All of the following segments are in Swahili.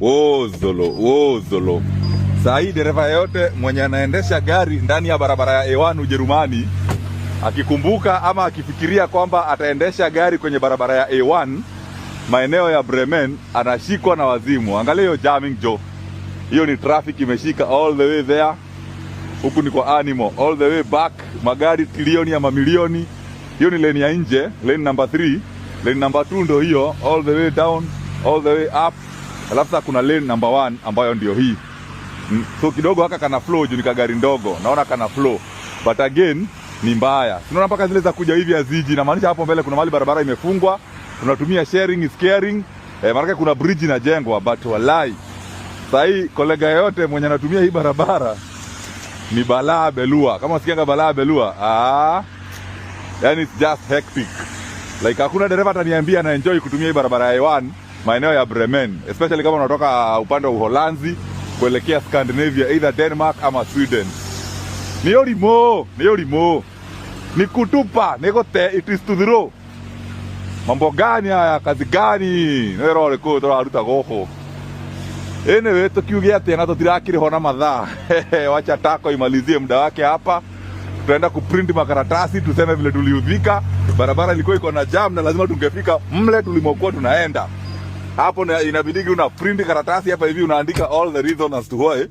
Wozolo. Sahi dereva yote mwenye anaendesha gari ndani ya barabara ya A1 Ujerumani, akikumbuka ama akifikiria kwamba ataendesha gari kwenye barabara ya A1 maeneo ya Bremen, anashikwa na wazimu. Angalia hiyo jamming jo. Hiyo ni traffic imeshika all the way there. Huku ni kwa animal all the way back, magari trilioni ya mamilioni. Hiyo ni lane ya nje, lane number 3. Lane number 2 ndo hiyo, all the way down, all the way up. Alafu sasa kuna lane number 1 ambayo ndio hii. So kidogo haka kana flow juu ni kagari ndogo. Naona kana flow. But again ni mbaya. Tunaona mpaka zile za kuja hivi aziji. Na maanisha hapo mbele kuna mahali barabara imefungwa. Tunatumia sharing is caring. Maana kuna bridge inajengwa, but walai. Sasa kolega yote mwenye anatumia hii barabara ni balaa belua. Kama usikianga balaa belua, yani it's just hectic. Like hakuna dereva ataniambia na enjoy kutumia hii barabara ya A1 maeneo ya Bremen, especially kama unatoka upande wa Uholanzi kuelekea Scandinavia, either Denmark ama Sweden. Ni yorimo. Ni kutupa, negote, it is to the road. Mambo gani haya, kazi gani? Nero leko tora aruta goho. Anyway, tukiugia tena tutirakiri hona madhaa. Wacha tako imalizie muda wake hapa. Tutaenda kuprint makaratasi tuseme vile tuliudhika. Barabara ilikuwa iko na jam na lazima tungefika mle tulimokuwa tunaenda. Hapo inabidi una print karatasi hapa hivi unaandika all the reasons as to why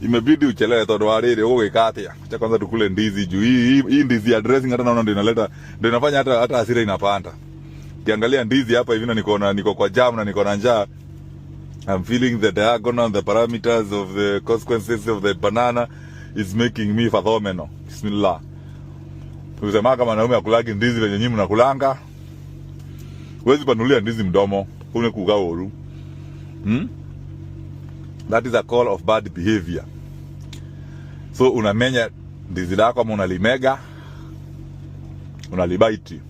imebidi uchelewe todo warede wewe kati. Acha kwanza tukule ndizi juu hii ndizi ya dressing hata naona ndio inafanya hata hasira inapanda. Kiangalia ndizi hapa hivi na niko kwa jam na niko na njaa. I'm feeling the diagonal, the parameters of the consequences of the banana is making me phenomenal. Bismillah. Tunasema kama wanaume akulagi ndizi venye nyinyi mnakulanga. Huwezi panulia ndizi mdomo, une kugao oru. That is a call of bad behavior. So unamenya ndizi lako ama unalimega, unalibaiti.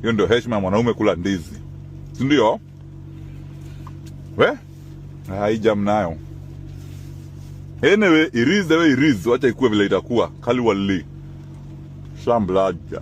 Hiyo ndio heshima ya mwanaume kula ndizi. Si ndio? Haijam nayo. Anyway, it is the way it is. Wacha ikuwe vile itakuwa. Kali wali. Shamblaja.